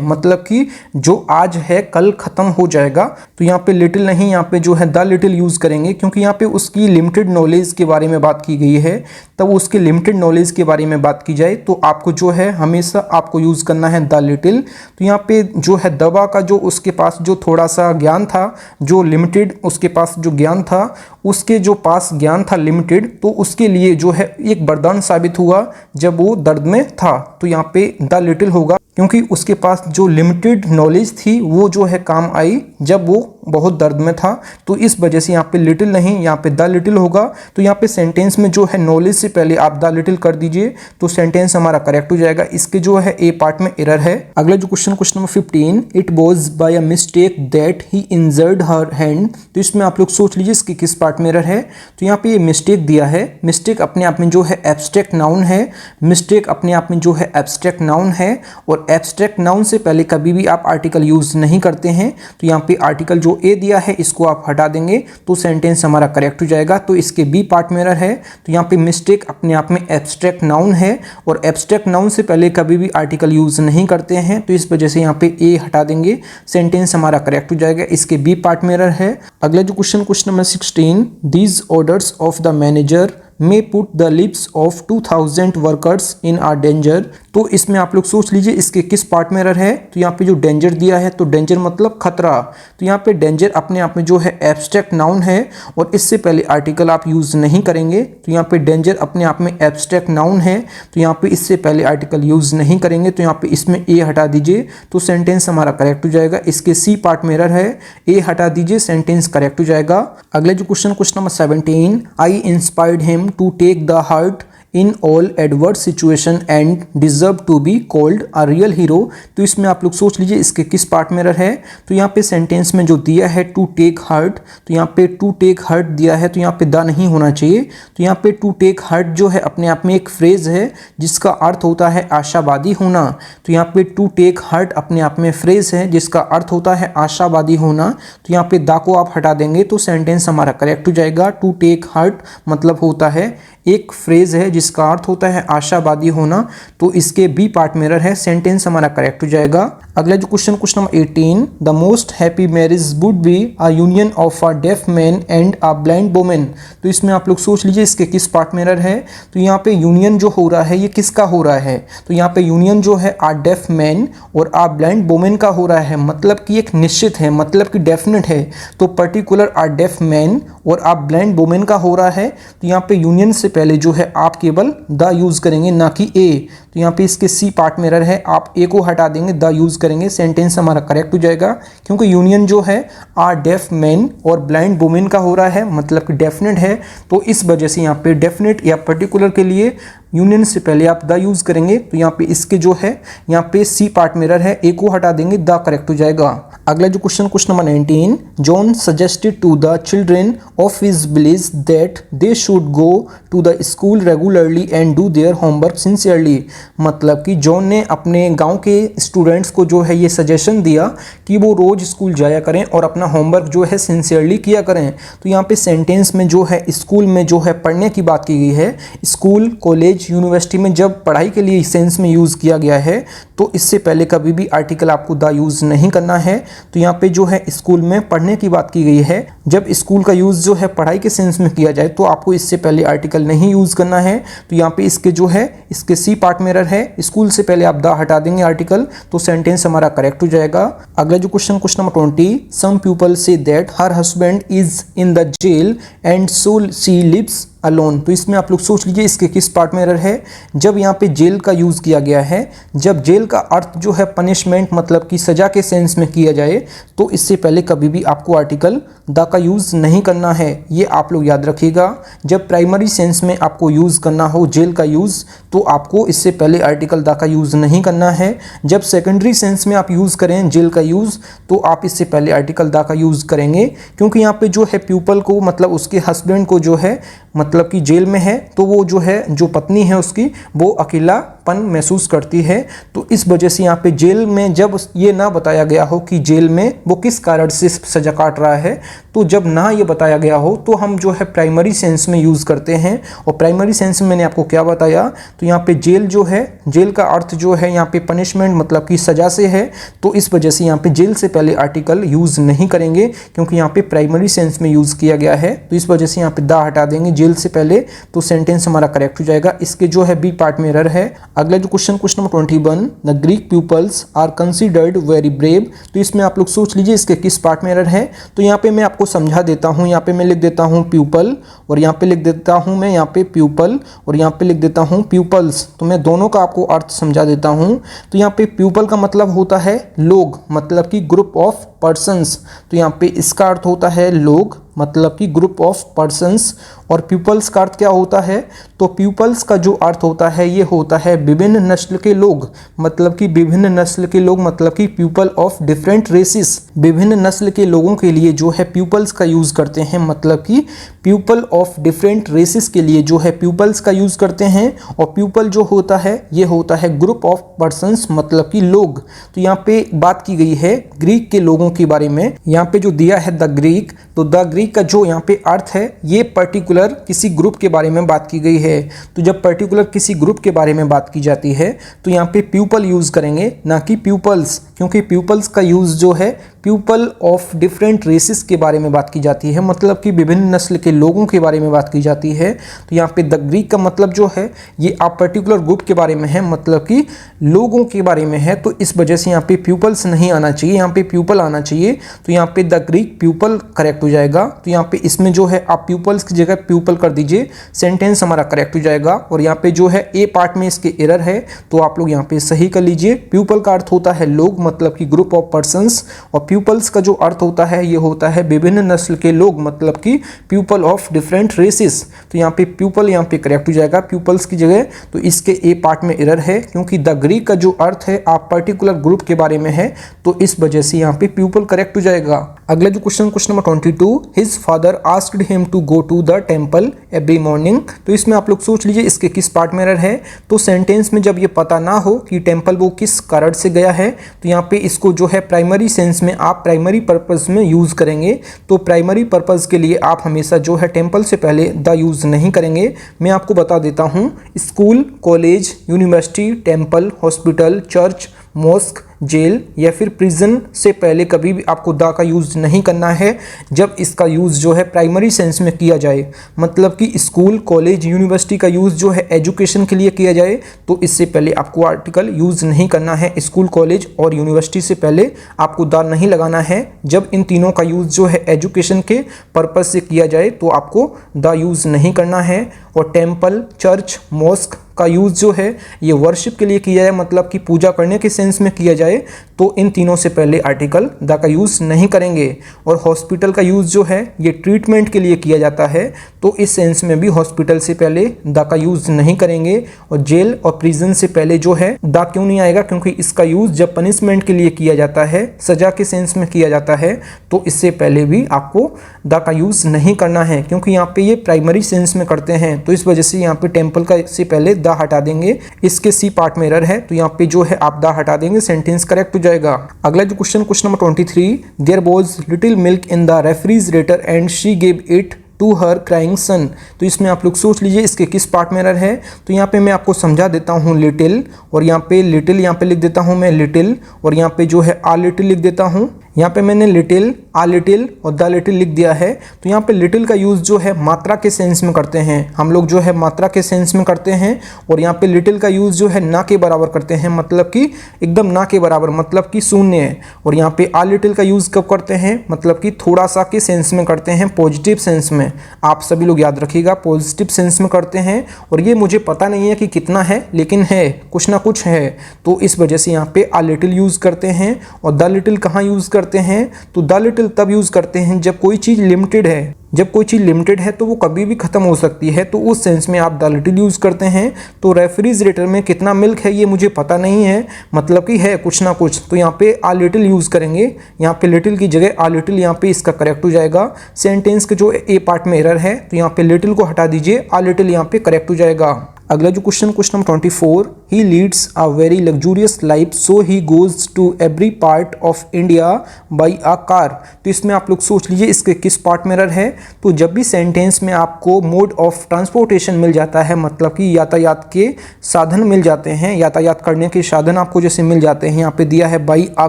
मतलब कि जो आज है कल खत्म हो जाएगा। तो यहाँ पे लिटिल नहीं, यहाँ पे जो है द लिटिल यूज़ करेंगे, क्योंकि यहाँ पे उसकी लिमिटेड नॉलेज के बारे में बात की गई है। तब उसके लिमिटेड नॉलेज के बारे में बात की जाए तो आपको जो है हमेशा आपको यूज़ करना है द लिटिल। तो यहाँ पे जो है दवा का जो उसके पास जो थोड़ा सा ज्ञान था, जो लिमिटेड उसके पास जो ज्ञान था, उसके जो पास ज्ञान था लिमिटेड, तो उसके लिए जो है एक वरदान साबित हुआ जब वो दर्द में था। तो यहाँ पे द लिटिल होगा, क्योंकि उसके पास जो लिमिटेड नॉलेज थी वो जो है काम आई जब वो बहुत दर्द में था। तो इस वजह से यहाँ पे लिटिल नहीं, यहाँ पे द लिटिल होगा। तो यहाँ पे सेंटेंस में जो है नॉलेज से पहले आप द लिटिल कर दीजिए, तो सेंटेंस हमारा करेक्ट हो जाएगा। इसके जो है ए पार्ट में एरर है। अगला जो question number 15, it was by a mistake that he injured her hand. तो इसमें आप लोग सोच लीजिए इसके किस पार्ट में एरर है। तो यहाँ पे ये मिस्टेक दिया है, मिस्टेक अपने आप में जो है एब्स्ट्रैक्ट नाउन है, मिस्टेक अपने आप में जो है एब्स्ट्रैक्ट नाउन है, और एब्स्ट्रैक्ट नाउन से पहले कभी भी आप आर्टिकल यूज नहीं करते हैं। तो यहाँ पे आर्टिकल जो ए दिया है इसको आप हटा देंगे, तो सेंटेंस हमारा करेक्ट हो जाएगा। तो इसके बी पार्ट में एरर है। तो यहाँ पे मिस्टेक अपने आप में एब्स्ट्रैक्ट नाउन है, और एब्स्ट्रैक्ट नाउन से पहले कभी भी आर्टिकल यूज नहीं करते हैं, तो इस वजह से यहाँ पे ए हटा देंगे, सेंटेंस हमारा करेक्ट हो जाएगा। इसके बी पार्ट में एरर है। अगला जो question number 16, these orders of the manager may put the lives of 2000 workers in a danger। तो इसमें आप लोग सोच लीजिए इसके किस पार्ट में एरर है। तो यहाँ पे जो डेंजर दिया है, तो डेंजर मतलब खतरा। तो यहाँ पे डेंजर अपने आप में जो है एब्स्ट्रैक्ट नाउन है, और इससे पहले आर्टिकल आप यूज़ नहीं करेंगे। तो यहाँ पे डेंजर अपने आप में एब्स्ट्रैक्ट नाउन है, तो यहाँ पे इससे पहले आर्टिकल यूज़ नहीं करेंगे। तो यहाँ पे इसमें ए हटा दीजिए, तो सेंटेंस हमारा करेक्ट हो जाएगा। इसके सी पार्ट में एरर है, ए हटा दीजिए, सेंटेंस करेक्ट हो जाएगा। अगला जो question number 17, I inspired him to take the heart in all adverse situation and deserve to be called a real hero। तो इसमें आप लोग सोच लीजिए इसके किस पार्ट में एरर है। तो यहाँ पे सेंटेंस में जो दिया है टू टेक हार्ट, तो यहाँ पे टू टेक हार्ट दिया है, तो यहाँ पे द नहीं होना चाहिए। तो यहाँ पे टू टेक हार्ट जो है अपने आप में एक फ्रेज है जिसका अर्थ होता है आशावादी होना। तो यहाँ पे टू टेक हार्ट अपने आप में फ्रेज है जिसका अर्थ होता है आशावादी होना। तो यहाँ पे द को आप हटा देंगे, तो सेंटेंस हमारा करेक्ट हो जाएगा। टू टेक हार्ट मतलब होता है एक फ्रेज है जिसका अर्थ होता है आशावादी होना। तो इसके बी पार्ट में एरर है, सेंटेंस हमारा करेक्ट हो जाएगा। अगला जो question number 18, the most happy marriage would be a union of a deaf man and a blind women. तो इसमें आप लोग सोच लीजिए इसके किस पार्ट में एरर है। तो यहाँ पे यूनियन जो हो रहा है ये किसका हो रहा है। तो यहाँ पे यूनियन जो है अ डेफ मैन और अ ब्लाइंड वुमेन का हो रहा है, मतलब कि एक निश्चित है, मतलब कि डेफिनेट है। तो पर्टिकुलर अ डेफ मैन और अ ब्लाइंड वुमेन का हो रहा है। तो यहाँ पे यूनियन से पहले जो है आप केवल द यूज करेंगे, ना कि ए। तो यहाँ पे इसके सी पार्ट में एरर है, आप ए को हटा देंगे, द यूज करेंगे, सेंटेंस हमारा करेक्ट हो जाएगा। क्योंकि यूनियन जो है आ डेफ मैन और ब्लाइंड वुमेन का हो रहा है, मतलब कि डेफिनेट है। तो इस वजह से यहाँ पे डेफिनेट या पर्टिकुलर के लिए यूनियन से पहले आप द यूज करेंगे। तो यहाँ पे इसके जो है यहाँ पे सी पार्ट में एरर है, ए को हटा देंगे, द करेक्ट हो जाएगा। अगला जो question number 19, John suggested to the children of his village that they should go to the school regularly and do their homework sincerely. मतलब कि जॉन ने अपने गांव के स्टूडेंट्स को जो है ये सजेशन दिया कि वो रोज़ स्कूल जाया करें और अपना होमवर्क जो है सिंसियरली किया करें। तो यहाँ पे सेंटेंस में जो है स्कूल में जो है पढ़ने की बात की गई है। स्कूल, कॉलेज, यूनिवर्सिटी में जब पढ़ाई के लिए सेंस में यूज़ किया गया है तो इससे पहले कभी भी आर्टिकल आपको द यूज़ नहीं करना है। तो यहाँ पे जो है स्कूल में पढ़ने की बात की गई है। जब स्कूल का यूज़ जो है पढ़ाई के सेंस में किया जाए तो आपको इससे पहले आर्टिकल नहीं यूज़ करना है। तो यहाँ पे इसके जो है इसके सी पार्ट में एरर है। स्कूल से पहले आप द हटा देंगे आर्टिकल तो सेंटेंस हमारा करेक्ट हो जाएगा। अगला जो question number 20, some people say that her husband is in the jail and so she lives alone. तो इसमें आप लोग सोच लीजिए इसके किस पार्ट में एरर है। जब यहाँ पे जेल का यूज़ किया गया है, जब जेल का अर्थ जो है पनिशमेंट मतलब कि सज़ा के सेंस में किया जाए तो इससे पहले कभी भी आपको आर्टिकल द का यूज़ नहीं करना है। ये आप लोग याद रखिएगा। जब प्राइमरी सेंस में आपको यूज़ करना हो जेल का यूज़ तो आपको इससे पहले आर्टिकल द का यूज़ नहीं करना है। जब सेकेंडरी सेंस में आप यूज़ करें जेल का यूज़ तो आप इससे पहले आर्टिकल द का यूज़ करेंगे, क्योंकि यहाँ पे जो है प्यूपल को मतलब उसके हस्बैंड को जो है मतलब कि जेल में है तो वो जो है जो पत्नी है उसकी वो अकेलापन महसूस करती है। तो इस वजह से यहाँ पे जेल में जब ये ना बताया गया हो कि जेल में वो किस कारण से सजा काट रहा है, तो जब ना ये बताया गया हो तो हम जो है प्राइमरी सेंस में यूज़ करते हैं। और प्राइमरी सेंस में मैंने आपको क्या बताया, तो यहाँ पे जेल जो है जेल का अर्थ जो है यहाँ पे पनिशमेंट मतलब कि सजा से है। तो इस वजह से यहाँ पे जेल से पहले आर्टिकल यूज़ नहीं करेंगे, क्योंकि यहाँ पे प्राइमरी सेंस में यूज़ किया गया है। तो इस वजह से यहाँ पे द हटा देंगे जेल से पहले तो सेंटेंस हमारा करेक्ट हो जाएगा। इसके जो है बी पार्ट में एरर है। अगला जो question number 21, the Greek peoples are considered very brave. तो इसमें आप लोग सोच लीजिए इसके किस पार्ट में एरर है। तो यहाँ पे मैं आपको समझा देता हूँ। यहाँ पे मैं लिख देता हूँ प्यूपल और यहाँ पे लिख देता हूँ मैं यहाँ पे प्यूपल और यहाँ पे लिख देता हूँ प्यूपल्स। तो मैं दोनों का आपको अर्थ समझा देता हूँ। तो यहाँ पे प्यूपल का मतलब होता है लोग, मतलब कि ग्रुप ऑफ पर्सन्स। तो यहाँ पे इसका अर्थ होता है लोग मतलब कि ग्रुप ऑफ पर्सन्स। और पीपल्स का अर्थ क्या होता है, तो पीपल्स का जो अर्थ होता है ये होता है विभिन्न नस्ल के लोग, मतलब कि विभिन्न नस्ल के लोग मतलब कि पीपल ऑफ डिफरेंट रेसेस। विभिन्न नस्ल के लोगों के लिए जो है पीपल्स का यूज़ करते हैं, मतलब कि पीपल ऑफ डिफरेंट रेसेस के लिए जो है पीपल्स का यूज़ करते हैं। और पीपल जो होता है ये होता है ग्रुप ऑफ पर्सन्स मतलब कि लोग। तो यहाँ पे बात की गई है ग्रीक के लोगों के बारे में। यहाँ पे जो दिया है द ग्रीक, तो द ग्रीक का जो यहाँ पे अर्थ है ये पर्टिकुलर किसी ग्रुप के बारे में बात की गई है। तो जब पर्टिकुलर किसी ग्रुप के बारे में बात की जाती है तो यहाँ पे पीपल यूज़ करेंगे ना कि पीपल्स, क्योंकि पीपल्स का यूज़ जो है पीपल ऑफ डिफरेंट रेसेस के बारे में बात की जाती है, मतलब कि विभिन्न नस्ल के लोगों के बारे में बात की जाती है। तो यहाँ पे द ग्रीक का मतलब जो है ये आप पर्टिकुलर ग्रुप के बारे में है, मतलब कि लोगों के बारे में है। तो इस वजह से यहाँ पे पीपल्स नहीं आना चाहिए, यहाँ पे पीपल आना चाहिए। तो यहाँ पे द ग्रीक पीपल करेक्ट हो जाएगा। तो यहाँ पे इसमें जो है आप पीपल्स की जगह पीपल कर दीजिए, सेंटेंस हमारा करेक्ट हो जाएगा। और यहाँ पे जो है ए पार्ट में इसके एरर है तो आप लोग यहाँ पे सही कर लीजिए। पीपल का अर्थ होता है लोग मतलब कि ग्रुप ऑफ पर्सन्स, और पीपल्स का जो अर्थ होता है ये होता है विभिन्न नस्ल के लोग मतलब कि पीपल ऑफ डिफरेंट रेसेस। तो यहाँ पे पीपल यहाँ पे करेक्ट हो जाएगा पीपल्स की जगह। तो इसके ए पार्ट में एरर है, क्योंकि द ग्रीक का जो अर्थ है आप पर्टिकुलर ग्रुप के बारे में है, तो इस वजह से यहाँ पे पीपल करेक्ट हो जाएगा। अगला जो question number 22, his father asked him to go to the temple every morning. तो इसमें आप लोग सोच लीजिए इसके किस पार्ट में एरर है। तो सेंटेंस में जब ये पता ना हो कि टेम्पल वो किस कारण से गया है तो यहाँ पे इसको जो है प्राइमरी सेंस में आप प्राइमरी पर्पस में यूज़ करेंगे। तो प्राइमरी पर्पस के लिए आप हमेशा जो है टेम्पल से पहले द यूज़ नहीं करेंगे। मैं आपको बता देता हूँ, school, college, university, temple, hospital, church, mosque, jail या फिर प्रिजन से पहले कभी भी आपको द का यूज़ नहीं करना है जब इसका यूज़ जो है प्राइमरी सेंस में किया जाए। मतलब कि स्कूल, कॉलेज, यूनिवर्सिटी का यूज़ जो है एजुकेशन के लिए किया जाए तो इससे पहले आपको आर्टिकल यूज़ नहीं करना है। स्कूल, कॉलेज और यूनिवर्सिटी से पहले आपको द नहीं लगाना है। जब इन तीनों का यूज़ जो है एजुकेशन के पर्पज़ से किया जाए तो आपको द यूज़ नहीं करना है। और टेम्पल, चर्च, मॉस्क का यूज़ जो है ये वर्शिप के लिए किया जाए, मतलब कि पूजा करने के सेंस में किया जाए, तो इन तीनों से पहले आर्टिकल द का यूज़ नहीं करेंगे। और हॉस्पिटल का यूज़ जो है ये ट्रीटमेंट के लिए किया जाता है, तो इस सेंस में भी हॉस्पिटल से पहले द का यूज़ नहीं करेंगे। और जेल और प्रिजन से पहले जो है द क्यों नहीं आएगा, क्योंकि इसका यूज़ जब पनिशमेंट के लिए किया जाता है, सजा के सेंस में किया जाता है, तो इससे पहले भी आपको द का यूज़ नहीं करना है, क्योंकि यहाँ पे ये प्राइमरी सेंस में करते हैं। तो इस वजह से यहाँ पे टेम्पल का से पहले द हटा देंगे। इसके सी पार्ट में एरर है तो यहाँ पे जो है आप द हटा देंगे, सेंटेंस करेक्ट हो जाएगा। अगला जो question number 23, there was little milk in the refrigerator and she give it to her crying son. तो इसमें आप लोग सोच लीजिए इसके किस पार्ट में एरर है। तो यहाँ पे मैं आपको समझा देता हूँ लिटिल, और यहाँ पे लिटिल यहाँ पे लिख देता हूँ मैं लिटिल, और यहाँ पे जो है आ लिटिल लिख देता हूँ। यहाँ पे मैंने लिटिल, आ लिटिल और द लिटिल लिख दिया है। तो यहाँ पे लिटिल का यूज़ जो है मात्रा के सेंस में करते हैं, हम लोग जो है मात्रा के सेंस में करते हैं। और यहाँ पे लिटिल का यूज़ जो है ना के बराबर करते हैं, मतलब कि एकदम ना के बराबर, मतलब कि शून्य है। और यहाँ पे आ लिटिल का यूज़ कब करते हैं, मतलब कि थोड़ा सा के सेंस में करते हैं, पॉजिटिव सेंस में। आप सभी लोग याद रखिएगा, पॉजिटिव सेंस में करते हैं। और ये मुझे पता नहीं है कि कितना है, लेकिन है, कुछ ना कुछ है, तो इस वजह से यहाँ पे आ लिटिल यूज़ करते हैं। और द लिटिल कहाँ यूज़ करते हैं, तो द लिटिल तब यूज़ करते हैं जब कोई चीज़ लिमिटेड है। जब कोई चीज़ लिमिटेड है तो वो कभी भी ख़त्म हो सकती है, तो उस सेंस में आप द लिटिल यूज़ करते हैं। तो रेफ्रिजरेटर में कितना मिल्क है ये मुझे पता नहीं है, मतलब कि है कुछ ना कुछ, तो यहाँ पे आ लिटिल यूज़ करेंगे। यहाँ पे लिटिल की जगह आ लिटिल, यहाँ पे इसका करेक्ट हो जाएगा। सेंटेंस के जो ए पार्ट में एरर है तो यहाँ पे लिटिल को हटा दीजिए, आ लिटिल यहाँ पे करेक्ट हो जाएगा। अगला जो question number 24, he leads a very luxurious life so he goes to every part of India by a car. तो इसमें आप लोग सोच लीजिए इसके किस पार्ट में एरर है। तो जब भी सेंटेंस में आपको मोड ऑफ ट्रांसपोर्टेशन मिल जाता है, मतलब कि यातायात के साधन मिल जाते हैं, यातायात करने के साधन आपको जैसे मिल जाते हैं, यहाँ पे दिया है बाई अ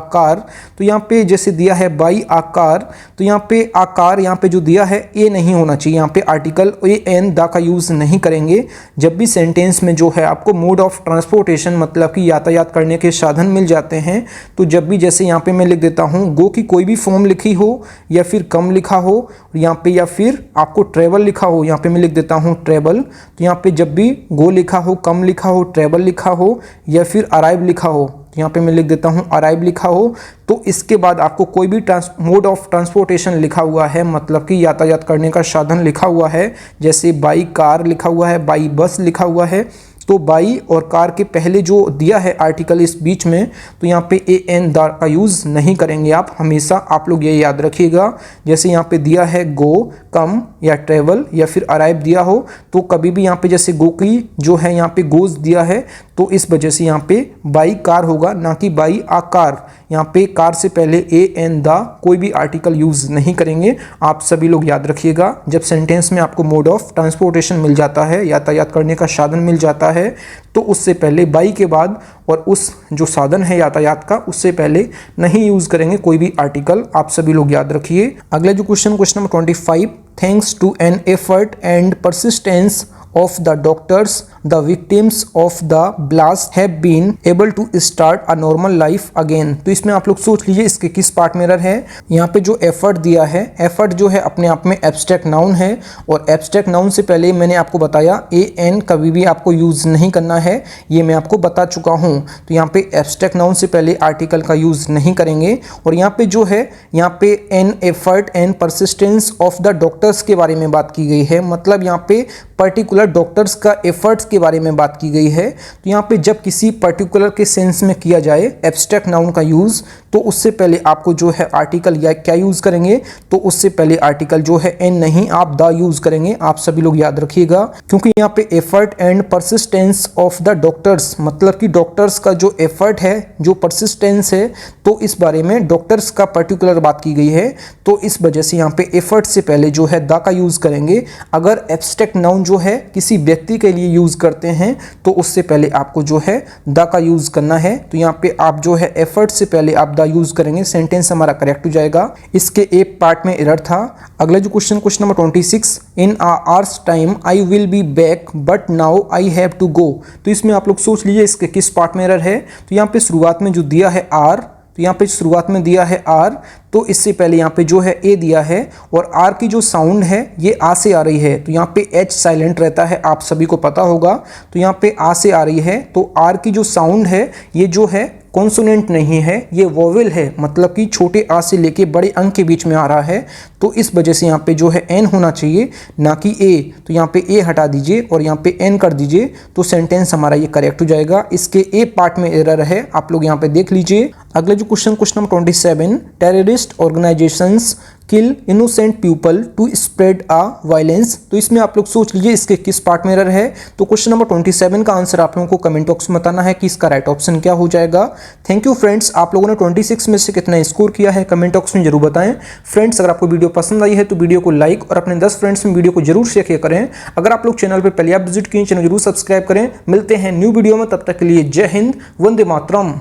कार, तो यहाँ पे जैसे दिया है बाई अ कार, तो यहाँ पे आ कार, यहाँ पे जो दिया है ए नहीं होना चाहिए, यहाँ पे आर्टिकल ए एन द का यूज़ नहीं करेंगे। जब भी सेंटेंस में जो है आपको मोड ऑफ ट्रांसपोर्टेशन मतलब कि यातायात करने के साधन मिल जाते हैं, तो जब भी जैसे यहाँ पे मैं लिख देता हूँ गो की कोई भी फॉर्म लिखी हो या फिर कम लिखा हो यहाँ पे, या फिर आपको ट्रेवल लिखा हो, यहाँ पे मैं लिख देता हूँ ट्रेवल। तो यहाँ पे जब भी गो लिखा हो, कम लिखा हो, ट्रेवल लिखा हो या फिर अराइव लिखा हो, तो यहाँ पे मैं लिख देता हूँ अराइव लिखा हो, तो इसके बाद आपको कोई भी मोड ऑफ ट्रांसपोर्टेशन लिखा हुआ है, मतलब कि यातायात करने का साधन लिखा हुआ है, जैसे बाई कार लिखा हुआ है, बाई बस लिखा हुआ है, तो बाई और कार के पहले जो दिया है आर्टिकल इस बीच में, तो यहाँ पे ए एन द का यूज़ नहीं करेंगे आप हमेशा, आप लोग ये याद रखिएगा। जैसे यहाँ पे दिया है गो, कम या ट्रेवल या फिर अराइव दिया हो, तो कभी भी यहाँ पे जैसे गो की जो है यहाँ पे गोज दिया है, तो इस वजह से यहाँ पे बाई कार होगा, ना कि बाई आ कार। यहाँ पे कार से पहले ए एन द कोई भी आर्टिकल यूज़ नहीं करेंगे, आप सभी लोग याद रखिएगा। जब सेंटेंस में आपको मोड ऑफ ट्रांसपोर्टेशन मिल जाता है, यातायात करने का साधन मिल जाता है, तो उससे पहले बाई के बाद और उस जो साधन है यातायात का, उससे पहले नहीं यूज़ करेंगे कोई भी आर्टिकल, आप सभी लोग याद रखिए। अगला जो question number 25, thanks to an effort and persistence of the doctors, the victims of the blast have been able to start a normal life again। तो इसमें आप लोग सोच लीजिए इसके किस पार्ट में एरर है। यहाँ पे जो एफर्ट दिया है, एफर्ट जो है अपने आप में एब्स्ट्रैक्ट नाउन है, और एब्स्ट्रैक्ट नाउन से पहले मैंने आपको बताया ए एन कभी भी आपको यूज़ नहीं करना है, ये मैं आपको बता चुका हूँ। तो यहाँ पे एब्स्ट्रैक्ट नाउन से पहले आर्टिकल का यूज़ नहीं करेंगे। और यहाँ पे जो है, यहाँ पे N effort and persistence of the doctors के बारे में बात की गई है, मतलब यहाँ पे पर्टिकुलर डॉक्टर्स का एफर्ट्स के बारे में बात की गई है। तो यहाँ पे जब किसी पर्टिकुलर के सेंस में किया जाए एब्स्ट्रैक्ट नाउन का यूज़, तो उससे पहले आपको जो है आर्टिकल या क्या यूज़ करेंगे, तो उससे पहले आर्टिकल जो है एन नहीं, आप द यूज़ करेंगे, आप सभी लोग याद रखिएगा। क्योंकि यहाँ पे effort and persistence of the doctors, मतलब कि डॉक्टर्स का जो एफर्ट है, जो परसिस्टेंस है, तो इस बारे में डॉक्टर्स का पर्टिकुलर बात की गई है, तो इस वजह से यहाँ पे एफर्ट से पहले जो है द का यूज़ करेंगे। अगर एब्स्ट्रैक्ट नाउन जो है किसी व्यक्ति के लिए यूज़ करते हैं, तो उससे पहले आपको जो है द का यूज़ करना है। तो यहाँ पे आप जो है एफर्ट से पहले आप द यूज़ करेंगे, सेंटेंस हमारा करेक्ट हो जाएगा। इसके एक पार्ट में एरर था। अगला जो question number 26, in a hour's time I will be back but now I have to go. तो इसमें आप लोग सोच लीजिए इसके किस पार्ट में एरर है। तो यहाँ पे शुरुआत में जो दिया है आर, तो यहाँ पे शुरुआत में दिया है आर, तो इससे पहले यहाँ पे जो है ए दिया है, और आर की जो साउंड है ये आ से आ रही है, तो यहाँ पे एच साइलेंट रहता है, आप सभी को पता होगा। तो यहाँ पे आ से आ रही है, तो आर की जो साउंड है ये जो है कॉन्सोनेंट नहीं है, ये वोवेल है, मतलब कि छोटे आ से लेके बड़े अंक के बीच में आ रहा है, तो इस वजह से यहाँ पे जो है एन होना चाहिए, ना कि ए। तो यहाँ पे ए हटा दीजिए और यहाँ पे एन कर दीजिए, तो सेंटेंस हमारा ये करेक्ट हो जाएगा। इसके ए पार्ट में एरर है, आप लोग यहाँ पे देख लीजिए। अगला जो question number 27, terrorist organisations kill innocent people to spread a violence. तो इसमें आप लोग सोच लीजिए इसके किस पार्ट में एरर है। तो क्वेश्चन नंबर 27 का आंसर आप लोगों को कमेंट बॉक्स में बताना है कि इसका राइट ऑप्शन क्या हो जाएगा। थैंक यू फ्रेंड्स, आप लोगों ने 26 में से कितना स्कोर किया है कमेंट बॉक्स में जरूर बताएं। फ्रेंड्स, अगर आपको वीडियो पसंद आई है तो वीडियो को लाइक और अपने 10 फ्रेंड्स में वीडियो को जरूर शेयर करें। अगर आप लोग चैनल पर पहले आप विजिट किए, चैनल जरूर सब्सक्राइब करें। मिलते हैं न्यू वीडियो में, तब तक के लिए जय हिंद, वंदे मातरम।